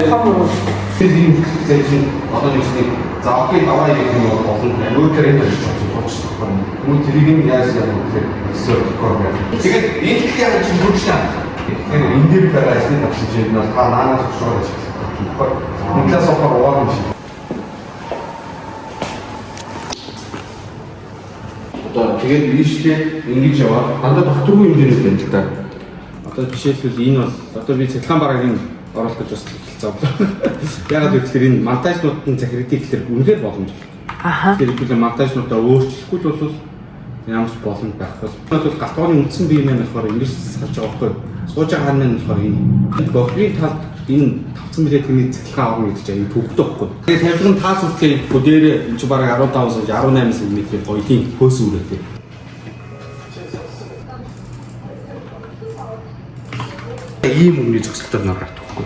хамруу. Тийм зүйл одоо нэг за окей давай гэх юм бол болно. Өөрөөр хэлбэл мөн тэрийг яаж яах вэ гэхээр эсвэл корбер. Тэгээд энэ их яаж ч бүрчлээ. Тэгэхээр энэ дээр байгаа ажлын авчиж юм бол та наанаас өчрөө ажиллах. Үнэхээр сохор уугаа юм шиг. Одоо тэгээд ийшээ ингэж яваа. Дандаа докторгүй юм дээр байна л да. Одоо жишээлбэл энэ бол одоо би цахилгаан бараагийн оруулах гэж бас хэлцээ. Ягаад гэвэл энэ монтажнуудын захирагдыг гэхээр үнэхээр боломжтой. Тэгэхээр монтажнуудаа өөрчлөхгүй л бол ямар ч боломж байхгүй. Тэгвэл гатгооны үндсэн бие маань болохоор ингэж сарж байгаа байхгүй. Сууж байгаа хаан маань болохоор энэ бохрийн талд энэ тавцсан билээ тэрний цахилгаан авах гэж байгаа энэ төвхтэй байхгүй. Тэгээд тавилгын таа зүтгэл бүдээрээ энэ ч бараг 15 сая 18 см гоёлын хөөс үрээтэй. Ийм өмнө зөксөлтөөр нар гардаг байхгүй.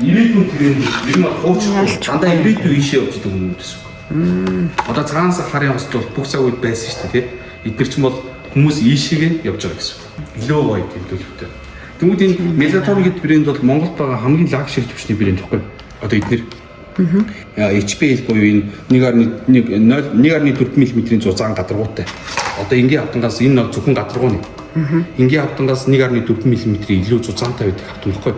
Ирээдүйн тренд ер нь хууч дандаа ирээдүйн ийшээ явж байгаа юм гэсэн. Одоо цагаанаас харын хост бол бүх цаг үед байсан шүү дээ, тийм. Эдгээр ч бол хүмүүс ийшээгээ явж байгаа гэсэн. Илүү гоё тэмдэглэлтэй. Тэгмүүд энэ мелатонин гэдэг брэнд бол Монголд байгаа хамгийн лагшери төвчний брэнд байхгүй. Одоо эдгээр HPL буюу энэ 1.4 мм-ийн зузаан гадаргуутай. Одоо энгийн авдангаас энэ бол зөвхөн гадаргууны. Энгийн авдангаас 1.4 мм илүү зузаантай байдаг авдан байхгүй.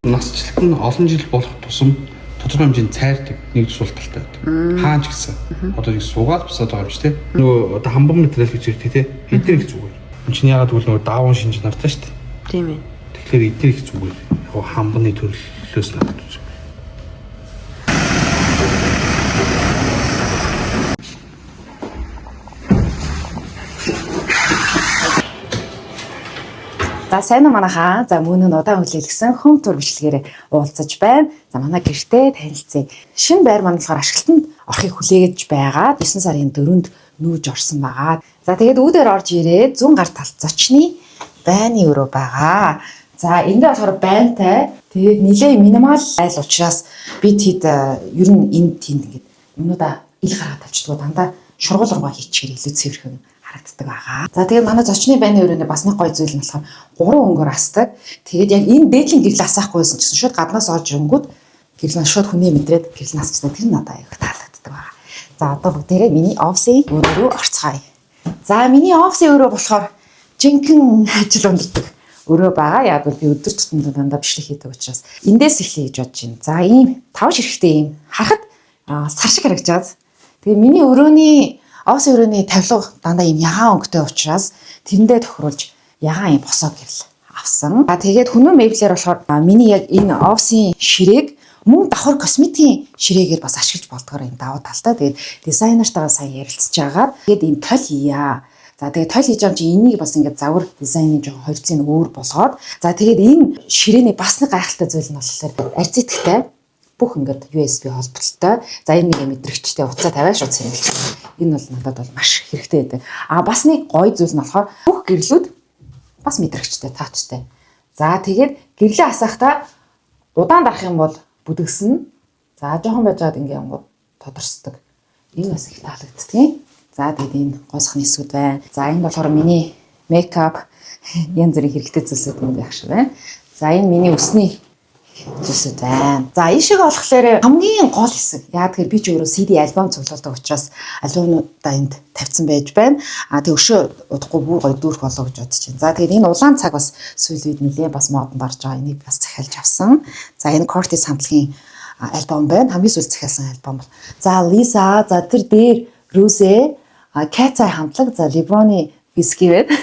Насчлал нь олон жил болох тусам тодорхой хэмжээнд цайрдаг нэг сул талтай байдаг. Хаанч гэсэн. Одоо нэг суугаад босоод байгаа юм чи тээ. Нөгөө одоо хамбан материал гэж ярьдаг тий. Эдгээр их зүгээр. Энд чинь ягаад гэвэл нөгөө даавн шинж нартай шүү дээ. Тийм ээ. Тэгэхээр эдгээр их зүгээр. Яг хамбаны төрлөөс надад зүгээр. За сайн уу манайхаа. За мөн нь удаан хүлээлгсэн хом тур бичлэгээр уулзаж байна. За манай гэртээ танилцъя. Шинэ байр маань болохоор ашиглалтанд орохыг хүлээж байгаа. 9 сарын 4-нд нүүж орсон байгаа. За тэгээд үүдээр орж ирээд 100 гар талт зочны байны өрөө байгаа. За энд болохоор байнтай. Тэгээд нэлээ минимал айл учраас бид хэд ер нь энд тэнд ингээд юмудаа ил гараад тавьчихдаг. Дандаа шургуулруугаа хийчихээр илүү цэвэрхэн харагддаг байгаа. За тэгээд манай зочны байны өрөөний бас нэг гоё зүйл нь болохоор 3 өнгөөр асдаг. Тэгээд яг энэ дээдлийн гэрэл асаахгүйсэн чинь шууд гаднаас орж ирэнгүүт гэрэл нь шууд хүнээ мэдрээд гэрэл нь асчдаг. Тэр надад аяг таалагддаг байгаа. За одоо бүгдээрээ миний офисын өрөө рүү орцгаая. За миний офисын өрөө болохоор жинхэнэ ажил ундаг өрөө байгаа. Яг бол би өдөр тутмын дандаа бичлэг хийдэг учраас эндээс эхлэе гэж бодож байна. За ийм 5 ширхтээ ийм харахад сар шиг харагдаж. Тэгээ миний өрөөний офисын өрөөний тавилга дандаа ийм ягаан өнгөтэй учраас тэрэндээ тохируулж ягаан ийм босоо гэрэл авсан. Тэгээд хүнөө мебелээр болохоор миний яг энэ офисын ширээг мөн давхар косметикийн ширээгээр бас ашиглаж болдгоор юм давуу талтай. Тэгээд дизайнертайгаа сайн ярилцж агаад тэгээд ийм тол хийя. За тэгээд тол хийж байгаа чи энийг бас ингээд завар дизайнын жоохон хоригдлын өөр болгоод за тэгээд энэ ширээний бас нэг гайхалтай зүйл нь болохоор арцитгтай бүх ингээд USB холбогдолтой. За энэ нэг мэдрэгчтэй уцаа тавиа шууд сэргэлж. Энэ бол надад бол маш хэрэгтэй байдаг. Бас нэг гоё зүйл нь болохоор бүх гэрлүүд бас мэдрэгчтэй, таачтай. За тэгээд гэрлээ асаахтаа удаан дарах юм бол бүдгсэн. За жоохон байж байгаад ингээд юм тодорсдог. Энэ бас их таалагддаг. За тэгээд энэ госхны эсүүд байна. За энэ болохоор миний мейкап янз бүрийн хэрэгтэй зүйлсүүд юм байх шиг байна. За энэ миний өсний зүйлсүүд байна. За ийшээ болохоор хамгийн гол хэсэг. Яг тэгэхээр би ч өөрөө CD альбом цуглуулдаг учраас альбомудаа энд тавьсан байж байна. Тэг өшөө удахгүй бүр гоё дүүрэх болоо гэж бодож байна. За тэгээд энэ улаан цаг бас сүүл үед нэлээ бас модонд орж байгаа. Энийг бас захиалж авсан. За энэ Cortez хамтлагийн альбом байна. Хамгийн сүүл захиалсан альбом бол. За Lisa, за тэр дээр Rose, Cat хамтлаг, за LeBron-ы Whiskey байна.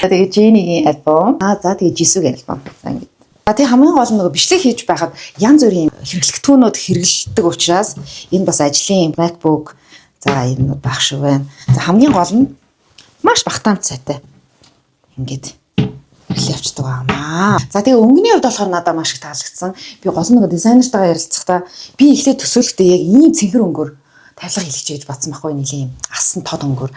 Тэгээд Jenny-гийн альбом. За тэгээд Jisoo-гийн альбом. За ингэ. За тэг хамгийн гол нь нөгөө бичлэг хийж байхад янз бүрийн хэрэглэгдэхүүнүүд хэрэглэдэг учраас энэ бас ажлын MacBook за энэ баг шүү байна. За хамгийн гол нь маш багтаамж сайтай. Ингээд эхлээ явчихдаг аа. За тэгээ өнгөний хувьд болохоор надад маш их таалагдсан. Би гол нь нөгөө дизайнертайгаа ярилцахдаа би эхлээд төсөөлөхдөө яг ийм цэнхэр өнгөөр тавилга хийлгэж гэж бодсон байхгүй нэлийн асан тод өнгөөр.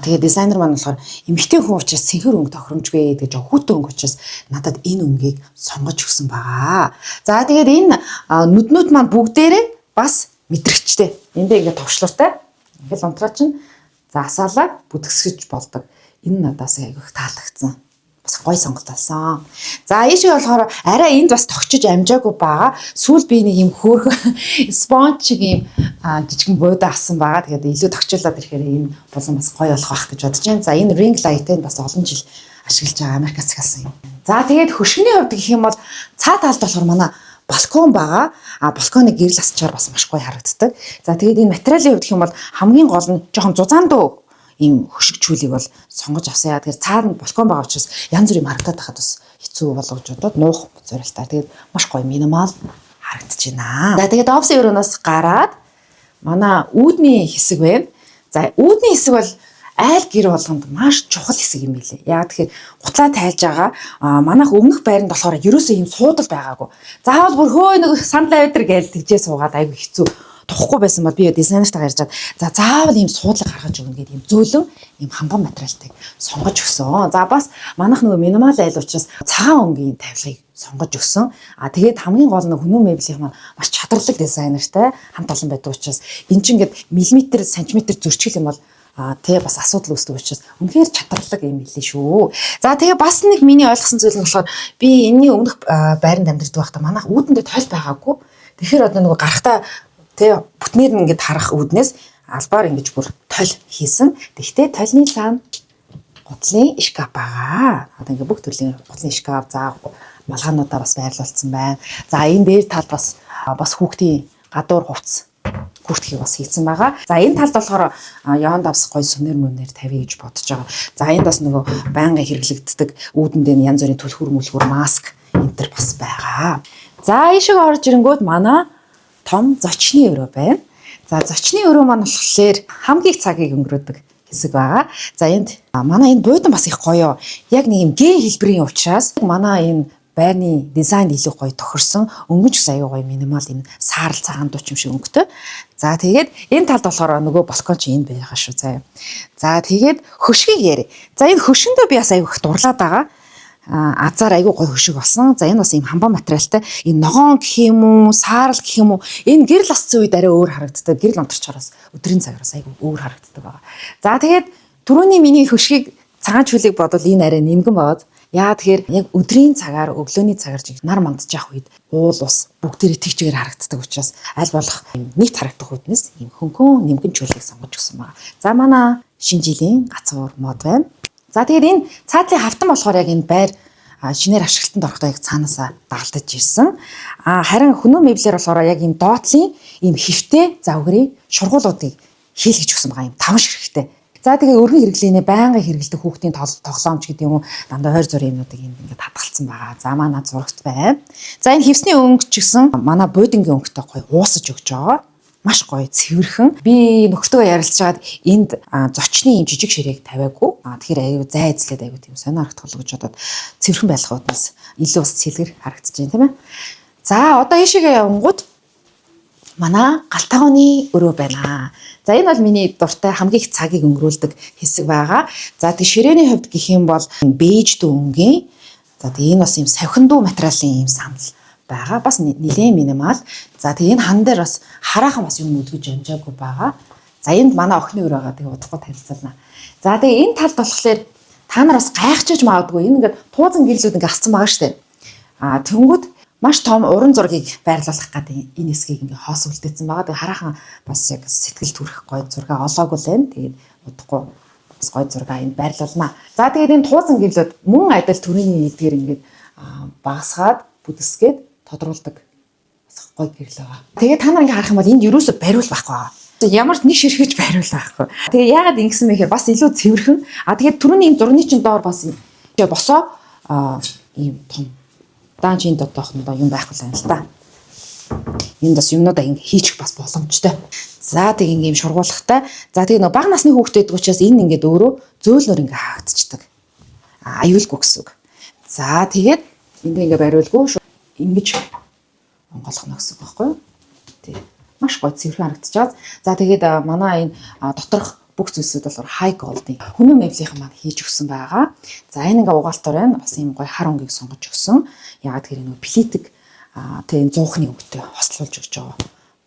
Тэгээ дизайнер маань болохоор эмэгтэй хүн учраас цэнхэр өнгө тохиромжгүй гэж хүүтэн өнгө учраас надад энэ өнгийг сонгож өгсөн байгаа. За тэгээд энэ нүднүүд маань бүгдээрээ бас мэдрэгчтэй. Эндээ ингээд товчлууртай. Ингээд унтраа чинь засаалаа бүдгсгэж болдог. Энэ надаас айгүй их таалагдсан. Бас гой сонголт болсон. За ийшээ болохоор арай энд бас тогчиж амжаагүй байгаа. Сүүл би нэг юм хөөрхөн спонж шиг юм жижигэн буудаа авсан байгаа. Тэгээд илүү тогчлоод ирэхээр энэ болон бас гой болох байх гэж бодож байна. За энэ ring light-ыг бас олон жил ашиглаж байгаа Америкаас захиалсан юм. За тэгээд хөшгөний хувьд гэх юм бол цаа талд болохоор манай балкон байгаа. Балконыг гэрэл асчаар бас маш гоё харагддаг. За тэгээд энэ материалын хувьд гэх юм бол хамгийн гол нь жоохон зузаандуу ийм хөшигчүүлийг бол сонгож авсан. Яа тэгэхээр цаана балкон байгаа учраас янз бүр юм харагдаад байхад бас хэцүү болгож бодоод нуух зорилтаар. Тэгээд маш гоё минимал харагдаж байна. За тэгээд офсын өрөөнөөс гараад манай үүдний хэсэг байна. За үүдний хэсэг бол айл гэр болгонд маш чухал хэсэг юм билээ. Яа тэгэхээр гутлаа тайлж байгаа. Манайх өмнөх байранд болохоор ерөөсөө ийм суудал байгаагүй. Заавал бүр хөө нэг сандал авдар гээл тэгжээ суугаад айгүй хэцүү. Тухгүй байсан бол би дизайнертайгаа ярьжаад за заавал ийм суудлыг гаргаж өгнө гэдэг ийм зөөлөн ийм хамбан материалтыг сонгож өгсөн. За бас манайх нөгөө минимал айл учраас цагаан өнгийн тавилгыг сонгож өгсөн. Тэгээд хамгийн гол нь хүмүүн меблийн маань маш чадварлаг дизайнертай хамт олон байдаг учраас эн чинь ингээд миллиметр, сантиметр зөрчил юм бол тэгээ бас асуудал үүсдэг учраас үнэхээр чадварлаг юм билээ шүү. За тэгээ бас нэг миний ойлгосон зүйл нь болохоор би энэний өмнөх байранд амьдардаг байхдаа манайх үүдэндээ тойл байгаагүй. Тэгэхээр одоо нөгөө гарахтаа тэгээ бүтнээр нь ингээд харах үүднээс албаар ингэж бүр тойл хийсэн. Тэгтээ тойлны цаана гутлын шкаф байгаа. Одоо ингээд бүх төрлийн гутлын шкаф, за малгаануудаа бас байрлуулсан байна. За энэ дээр талд бас хүүхдийн гадуур хувцас хүртхийг бас хийсэн байгаа. За энэ талд болохоор яванд авс гой сүнэр мөнээр тавья гэж бодож байгаа. За энд бас нөгөө байнгын хэрэглэгддэг үүдэндээ янз бүрийн түлхүүр мүлхүүр маск энэ төр бас байгаа. За ийшээ орж ирэнгүүт манай том зочны өрөө байна. За зочны өрөө маань болохоор хамгийн их цагийг өнгөрөөдөг хэсэг байгаа. За энд манай энэ буудан бас их гоё. Яг нэг юм гээ хэлбэрийн учраас манай энэ байрны дизайн илүү гоё тохирсон. Өнгөж ус аюу гоё минимал юм саарл цагаан дууч юм шиг өнгөтэй. За тэгээд энэ талд болохоор нөгөө балкон чи энэ байгаа шүү заяа. За тэгээд хөшгийг яри. За энэ хөшөндөө би бас аюу их дурлаад байгаа. Азар айгүй гоё хөшиг болсон. За энэ бас ийм хамбан материалтай. Энэ ногоон гэх юм уу, саарл гэх юм уу. Энэ гэрэл асцсан үед арай өөр харагддаг. Гэрэл онторчоороос өдрийн цагаараас айгүй өөр харагддаг байгаа. За тэгээд түрүүний миний хөшгийг цагаан чүлийг бодвол энэ арай нэмгэн байгаад яа тэгэхээр яг өдрийн цагаар өглөөний цагаар нар мандж явах үед уул ус бүгдээрээ тэгчээр харагддаг учраас аль болох нийт харагдах үднэс ийм хөнгөн нэмгэн чүлгийг сонгож өгсөн байна. За манай шинэ жилийн гацуур мод байна. За тэгээд энэ цаатлын хавтан болохоор яг энэ байр шинээр ашиглалтанд орохдоо яг цаанаасаа дагалдаж ирсэн. Харин хүмүүн меблээр болохоор яг ийм доотлын ийм хэвтэй завгрын шургуулуудыг хийлгэж өгсөн байгаа юм 5 ширхэгтэй. За тэгээ өргөн хэрэглэнэ байнгын хэрэгэлдэг хүүхдийн тоглоомч гэдэг юм уу дандаа хойр зургийн юмнуудыг ингээд хадгалсан байгаа. За манай зурагт байна. За энэ хевсний өнгө ч гэсэн манай буудангийн өнгөтэй гоё уусаж өгч байгаа. Маш гоё цэвэрхэн. Би нөхөртөө ярилцаад энд зочны юм жижиг ширээг тавиагүй. Тэгэхээр аюу зай эзлээд аюу тийм сонио харагдах болов гэж бодоод цэвэрхэн байх удаас илүү бас цэлгэр харагдаж байна тийм ээ. За одоо ийшээгээ явангууд манай галтагооны өрөө байна. За энэ бол миний дуртай хамгийн их цагийг өнгөрүүлдэг хэсэг байгаа. За тэг ширээний хувьд гэх юм бол бэж дүүнгийн. За тэг энэ бас юм савхиндуу материалын юм санал байгаа. Бас нэлээд минимал. За тэг энэ хан дээр бас хараахан бас юм өдгөж амжаагүй байгаа. За энд манай охины өрөө байгаа. Тэг удахгүй танилцуулна. За тэг энэ талд болохоор та нар бас гайхчихж магадгүй. Энэ ингээд туузан гэрлүүд ингээд асцсан байгаа штэ. Тэнгүүд маш том уран зургийг байрлуулах гэдэг энэ хэсгийг ингээ хоос үлдээсэн байгаа. Тэгээ хараахан бас яг сэтгэл төрөх гоё зураг олоогүй л байна. Тэгээд удахгүй бас гоё зураг энд байрлуулнаа. За тэгээд энэ туузан гэрлүүд мөн адил төрөний нэгдгээр ингээд багасгаад бүдэсгээд тодруулдаг бас гоё гэрэл байгаа. Тэгээд та нар ингээ харах юм бол энд ерөөсө бариул байхгүй байгаа. Ямар ч нэг ширхэж бариул байхгүй. Тэгээ яагаад ингэсэн мэхээр бас илүү цэвэрхэн. Тэгээд төрөний зурны чин доор бас босоо ийм том даанчийн дотоохондоо юм байхгүй л юм л та. Энд бас юмнуудаа ингэ хийчих бас боломжтой. За тэг ингээм шургуулгатай. За тэг нэг бага насны хүүхдүүд учраас энэ ингээд өөрөө зөөлнөр ингээ хаагдчихдаг. Аюулгүй гэсэн үг. За тэгээд энд ингээ бариулгүй ингэж онголохно гэсэн үг байхгүй юу? Тэг маш гоё цэвэрхэн харагдаж байгаа. За тэгээд манай энэ доторх бүх зүйлсүүд болохоор high gold-ийн хүнэн меблийн маань хийж өгсөн байгаа. За энэ ингээ угаалтаар байна. Бас ийм гоё хар өнгийг сонгож өгсөн. Яагаад гэхээр нөгөө плитик тэгээ зуухны өнгөтэй хослуулж өгч байгаа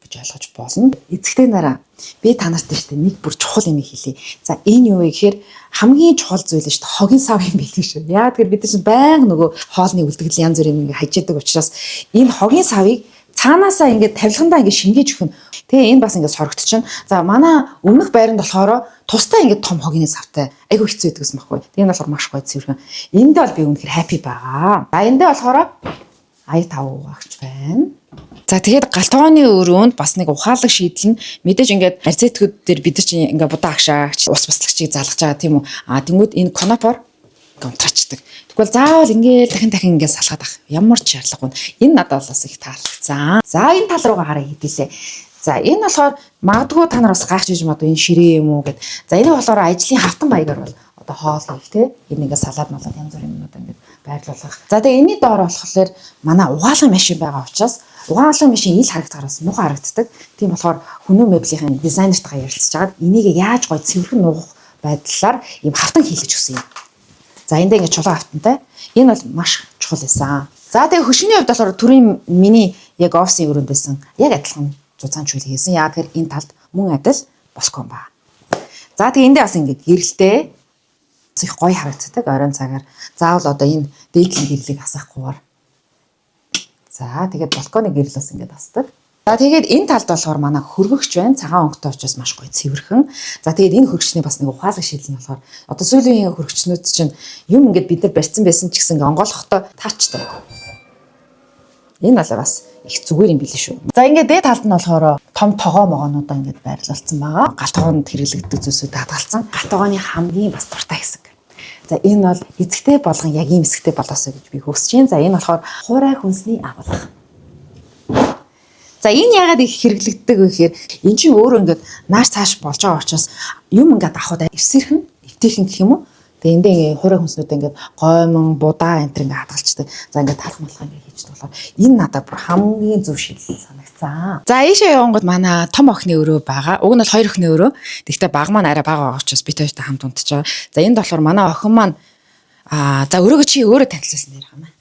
гэж гэж ойлгож болно. Эцэгтэй нараа би та нарт штэ нэг бүр чухал юм хэлье. За энэ юу вэ гэхээр хамгийн чухал зүйл нь штэ хогийн сав юм билээ шүү. Яагаад гэвэл бид нар чинь байнга нөгөө хоолны үлдэгдэл янз бүрийн ингээ хажиадаг учраас энэ хогийн савыг цаанаасаа ингээд тавилгандаа ингээд шингээж өгнө. Тэгээ энэ бас ингээд сорогдчихно. За манай өмнөх байранд болохоор тусдаа ингээд том хогийн савтай айгүй хэцүү байдаг гэсэн байхгүй. Тэгээ энэ болохоор маш гоё цэвэрхэн. Эндээ бол би үнэхээр happy байгаа. А эндээ болохоор ая тав уугаач байна. За тэгээд галтгооны өрөөнд бас нэг ухаалаг шийдэл нь мэдээж ингээд арцетгүүд дээр бид нар чинь ингээд будаа агшаагч ус баслагчийг залгаж байгаа тийм үү. А тэнгууд энэ конопор гомтрачдаг. Тэгвэл заавал ингээд дахин ингээд салгаад ах. Ямар ч шаардлагагүй. Энэ надад бас их таалагдсан. За энэ тал руугаа хараа хэдүүлээ. За энэ болохоор магадгүй та нар бас гайхаж иж магадгүй энэ ширээ юм уу гэд. За энэ болохоор ажлын хавтан баягаар бол одоо хоол хийх тий. Энэ ингээд салаад малаад янз бүрийн юмнууд ингээд байрлуулах. За тэгээ энэний доор болохоор манай угаалгын машин байгаа учраас угаалгын машин ил харагдахаас муухай харагддаг. Тийм болохоор хүнөө меблийн дизайнертайгаа ярилцж хагаад энийг яаж гоё цэвэрхэн нуугах байдлаар ийм хавтан хийлгэж өгсөн юм. За эндээ ингээд чулуун хавтантай. Энэ бол маш чухал байсан. За тэгээ хөшгөний хувьд болохоор төрийн миний яг офисын өрөөнд байсан. Яг адилхан зузаан чүйл хийсэн. Яг тэр энэ талд мөн адил босгон ба. За тэгээ эндээ бас ингээд гэрэлтэй их гоё харагддаг оройн цагаар. Заавал одоо энэ дээдлийн гэрлийг асахгүйгээр. За тэгээд балконы гэрэл бас ингээд асдаг. За тэгээд энэ талд болохоор манай хөргөгч байна. Цагаан өнгөтэй учраас маш гоё цэвэрхэн. За тэгээд энэ хөргөчний бас нэг ухаалаг шийдэл нь болохоор одоо сүүлийн хөргөчнүүд чинь юм ингээд бид нар барьсан байсан ч гэсэн онгойлгохдоо таачтай. Энэ бол бас их зүгээр юм билээ шүү. За ингээд дээд талд нь болохоор том тогоо могоонуудаа ингээд байрлуулсан байгаа. Галт тогоонд хэрэглэгддэг зүйлсүүд хадгалсан. Галт тогооны хамгийн бас дуртай хэсэг. За энэ бол эцэгтэй болгон яг ийм хэсэгтэй болоосоо гэж би хүсэж байна. За энэ болохоор хуурай хүнсний агуулга. За энэ яагаад их хэрэглэгддэг вэ гэхээр эн чинь өөрөө ингээд нааш цааш болж байгаа учраас юм ингээд авахд эвсэрхэн, эвтэйхэн гэх юм уу? Тэгээ эндээ ингээд хуурай хүнснүүд ингээд гоймон, будаа энтер ингээд хадгалцдаг. За ингээд талх малхаа ингээд хийж болохоор энэ надад бүр хамгийн зөв шийдэл санагцсан. За ийшээ явангууд манай том охины өрөө байгаа. Уг нь бол хоёр охины өрөө. Тэгэхдээ баг маань арай бага байгаа учраас бид хоёртой хамт унтж байгаа. За энд болохоор манай охин маань за өрөөгөө чи өөрөө танилцуулсан нэр хамаа.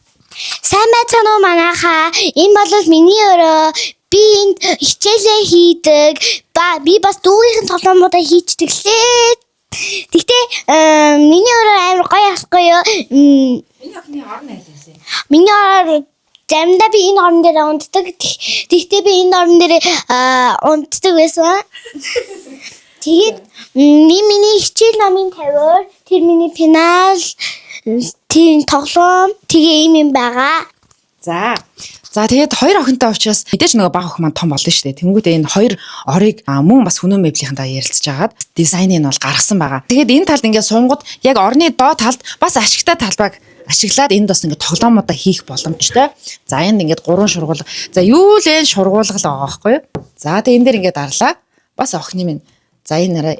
Сайн байцгаана уу манайхаа. Энэ бол миний өрөө. Би энд хичээлээ хийдэг. Би бас дүүгийн тоглоомуудаа хийчихдэг лээ. Тэгтээ миний өрөө амар гоё асахгүй юу? Миний охины орн айлээ. Миний орн заримдаа би энэ орн дээр унтдаг. Тэгтээ би энэ орн дээр унтдаг байсан. Тэгээд миний хичээл намын тавиар тэр миний пенал тийм тоглоом тэгээ юм байгаа. За тэгээд хоёр охинтой учраас мэдээж нөгөө баг охин маань том болно шүү дээ. Тэнгүүтээ энэ хоёр орыг мөн бас хүнөө меблийнхандаа ярилцж агаад дизайныг нь бол гаргасан байгаа. Тэгээд энэ талд ингээд сунгууд яг орны доо талд бас ашигтай талбайг ашиглаад энд бас ингээд тоглоомуудаа хийх боломжтой. За энд ингээд 3 шургуулга. За юу л энэ шургуулга л байгаа байхгүй юу? За тэгээд энэ дээр ингээд дарлаа. Бас охины минь. За энэ нараа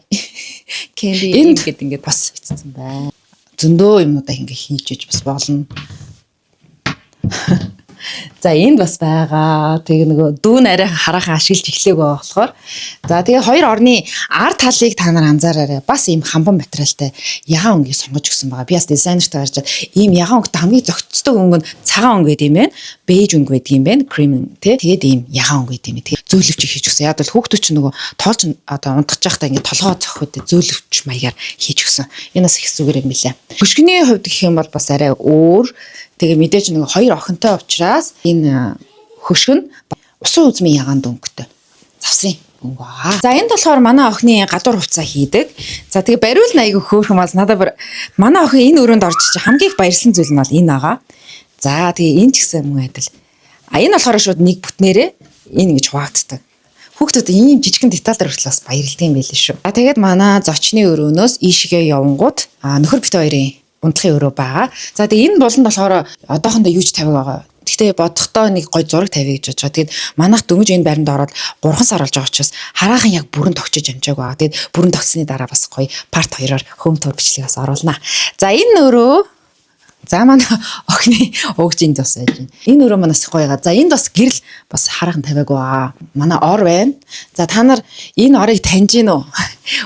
кэнди ингээд бас хийцэн байна. Зөндөө юмудаа ингээд хийж бас болно. За энд бас байгаа. Тэгээ нөгөө дүүн арай хараахан ашиглаж эхлэх байгаа болохоор. За тэгээ хоёр орны ард талыг та нар анзаараарай. Бас ийм хамбан материалтай ягаан өнгөийг сонгож өгсөн байгаа. Би бас дизайнертай гарчаад ийм ягаан өнгөтэй хамгийн зөгцдөг өнгө нь цагаан өнгө гэдэг юм байна. Бэж өнгө гэдэг юм байна. Крем тий. Тэгээд ийм ягаан өнгө гэдэг юм. Тэгээ зөөлөвч хийж өгсөн. Яг бол хүүхдүүд чинь нөгөө тоолж одоо унтгаж байхдаа ингэ толгоо зохиод зөөлөвч маягаар хийж өгсөн. Энэ бас их зүгээр юм билээ. Хөшгөний хувьд гэх юм бол бас арай өөр. Тэгээ мэдээж нэг хоёр охинтой учраас энэ хөшгөн усан үзмийн ягаанд өнгөтэй завсрын өнгө байгаа. За энд болохоор манай охины гадуур хувцас хийдэг. За тэгээ бариул айгу хөөхөн бас надад манай охин энэ өрөөнд орж чи хамгийн их баярлсан зүйл нь бол энэ байгаа. За тэгээ энэ ч гэсэн мөн адил. Энэ болохоор шууд нэг бүтнээрээ энэ ингэж хуваагддаг. Хүүхдүүд ийм жижигхэн деталь хүртэл бас баярлдаг юм байл шүү. За тэгээд манай зочны өрөөнөөс ийшгээ явангууд нөхөр бит хоёрын унтлахын өрөө байгаа. За тэгээ энэ болонд болохоор одоохондоо юу ч тавиг байгаа. Гэхдээ бодохдоо нэг гой зураг тавья гэж бодож байгаа. Тэгээд манайх дөнгөж энэ байранд ороод 3 сар болж байгаа учраас хараахан яг бүрэн тогтчиж амжааг байгаа. Тэгээд бүрэн тогтсны дараа бас гоё парт 2-оор хөм төр бичлэг бас оруулнаа. За энэ өрөө за манай охины угж энд бас байж байна. Энэ өрөө манаас гоё байгаа. За энд бас гэрэл бас хараахан тавиаг байгаа. Манай ор байна. За та нар энэ орыг таньж гин үү?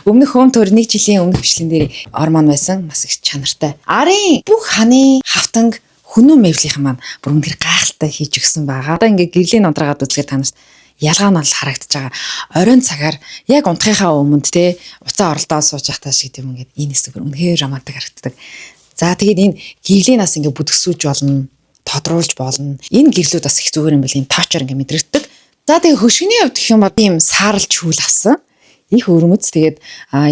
Өмнөх хөм төр 1 жилийн өмнөх бичлэгэн дээр ор маань байсан. Бас их чанартай. Арын бүх ханы хавтанг хүнөө мевлийнхэн маань бүр үнээр гайхалтай хийж өгсөн байгаа. Одоо ингээ гэрлийн ундраагаад үзэхээр та нарт ялгаа нь бол харагдаж байгаа. Оройн цагаар яг унтахынхаа өмнө те уцаа оролдоод сууж байхдаа шиг тийм ингээд энэ хэсэг үнэхээр романтик харагддаг. За тэгээд энэ гэрлийн нас ингээд бүдгсүүж болно, тодруулж болно. Энэ гэрлүүд бас их зүгээр юм байл, юм тоочор ингээд мэдрэгддэг. За тэгээд хөшгөний хувьд гэх юм бол ийм саарл чүүл авсан. Их өрмөц тэгээд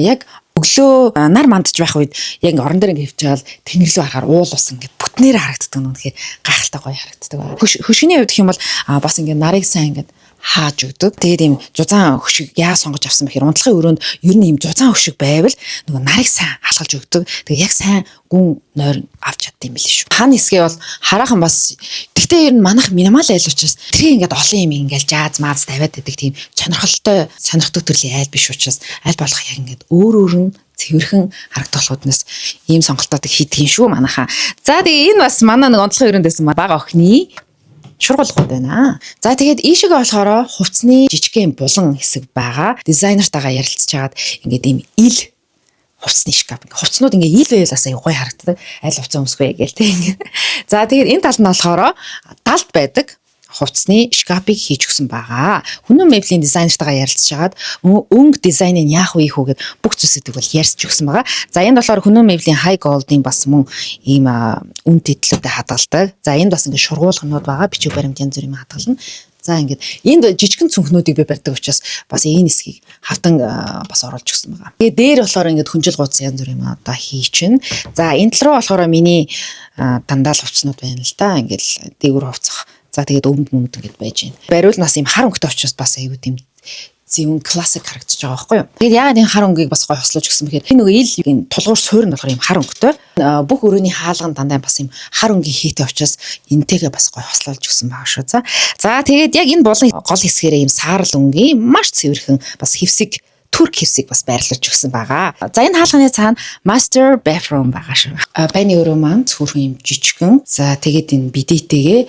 яг өглөө нар мандж байх үед яг орон дээр ингээд хөвчөөл тэнгэрлүү харахаар уул ус ингээд бүтнээр харагддаг нь үнэхээр гайхалтай гоё харагддаг. Хөшгөний хувьд гэх юм бол бас ингээд нарыг сайн ингээд хааж өгдөг. Тэгээд ийм зузаан хөшиг яа сонгож авсан бэхээр унтлахын өрөөнд ер нь ийм зузаан хөшиг байвал нөгөө нарыг сайн алхалж өгдөг. Тэгээд яг сайн гүн нойр авч чаддсан юм биш шүү. Хааны хэсгээ бол хараахан бас тэгтээ ер нь манайх минимал айл учраас тэрийг ингээд олон юм ингээд жааз мааз тавиад байдаг тийм сонирхолтой төрлийн айл биш учраас аль болох яг ингээд өөр нь цэвэрхэн харагдах болохооднес ийм сонголтуудыг хийдэг юм шүү манайхаа. За тэгээ энэ бас манай нэг онцлогын өрөөндөөс бага охины шургуулгууд байна. За тэгээд ийшээгээ болохоор хувцсны жижигхэн булан хэсэг байгаа. Дизайнертайгаа ярилцж хагаад ингээд ийм ил хувцсны шкаф. Хувцснууд ингээ ил байлаас аяа гоё харагддаг. Аль хувцас өмсгөө гээл тийм. За тэгээд энэ талд нь болохоор далд байдаг хувцсны шкафыг хийж өгсөн байгаа. Хүннү меблийн дизайнертайгаа ярилцж хагаад өнгө дизайныг яах вэ гэхүүгээд бүх зүйлсүүдийг бол ярьж өгсөн байгаа. За энд болохоор хүннү меблийн high gold-ийн бас мөн ийм үн тэтлүүдэд хадгалдаг. За энд бас ингээ шургуулгынууд байгаа. Бичиг баримт янз бүрийн хадгална. За ингээд энд жижигхэн цүнхнүүдийг би барьдаг учраас бас энэ хэсгийг хавтан бас оруулж өгсөн байгаа. Тэгээ дээр болохоор ингээд хүнжил гууц янз бүрийн одоо хийчихнэ. За энэ тал руу болохоор миний дандаа л хувцснууд байна л да. Ингээд дээгүүр хувцах. За тэгээд өмд ингээд байж байна. Бариул нас юм хар өнгөтэй учраас бас аюу тийм зөвхөн классик харагдаж байгаа байхгүй юу. Тэгээд яагаад энэ хар өнгөийг бас гоё хослож өгсөн бэхээр энэ нөгөө ил тулгуур суурь нь болохоор юм хар өнгөтэй. Бүх өрөөний хаалган дандаа бас юм хар өнгийн хийтэй учраас энтэйгээ бас гоё хослуулж өгсөн байгаа шүү. За тэгээд яг энэ булан гол хэсгээрээ юм саарл өнгийн маш цэвэрхэн бас хэвсэг турк хэвсэг бас байрлуулж өгсөн байгаа. За энэ хаалганы цаана master bathroom байгаа шүү. Байны өрөө маань цөөхөн юм жижигхэн. За тэгээд энэ бидээтэйгээ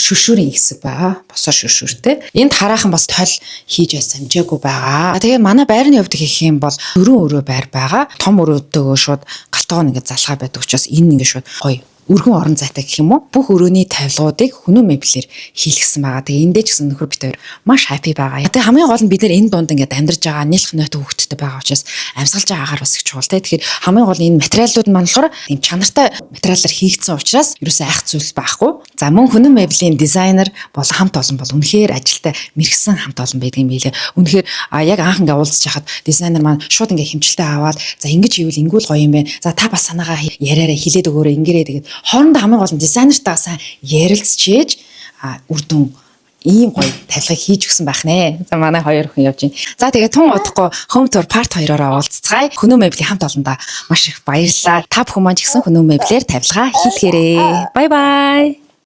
шүршүүрийн хэсэг байгаа. Босоо шүршүүртэй. Энд хараахан бас тол хийж бас амжаагүй байгаа. Тэгээ манай байрны хувьд гэх юм бол 4 өрөө байр байгаа. Том өрөөдөө шууд галтгоо ингээд залхаа байдаг учраас энэ ингээд шууд гоё өргөн орон зайтай гэх юм уу. Бүх өрөөний тавилгуудыг хүннү меблээр хийлгэсэн байгаа. Тэгээ эндээ ч гэсэн нөхөр бид хоёр маш happy байгаа. Тэгээ хамгийн гол нь бид нэр энэ дунд ингээд амьдарч байгаа нэлх нойтой хүүхдтэй байгаа учраас амьсгалж байгаагаар бас их чухал те. Тэгэхээр хамгийн гол нь энэ материалууд маань болохоор ийм чанартай материалаар хийгдсэн учраас ерөөсөө айх зүйл байхгүй. За мөн хүннү меблийн дизайнер болон хамт олон бол үнэхээр ажилтай мэрэгсэн хамт олон байдаг юм билээ. Үнэхээр яг анх ингээд уулзч хахад дизайнер маань шууд ингээд хэмжилтээ аваад за ингэж хийвэл ингүүл гоё юм байна. За та бас санаагаа яриараа хэлээд өгөөрэй ингэрээ тэгээд хоорондоо хамгийн гол нь дизайнертайгаа сайн ярилцчээж үр дүн ийм гоё тавилгыг хийж өгсөн байх нэ. За манай хоёр хүн явж байна. За тэгээд тун удахгүй home tour part 2-ороо уулзцгаая. Хүннү меблийн хамт олондоо маш их баярлалаа. Та бүхэн маань ч гэсэн хүннү меблээр тавилгаа хийлгээрэй. Бай бай.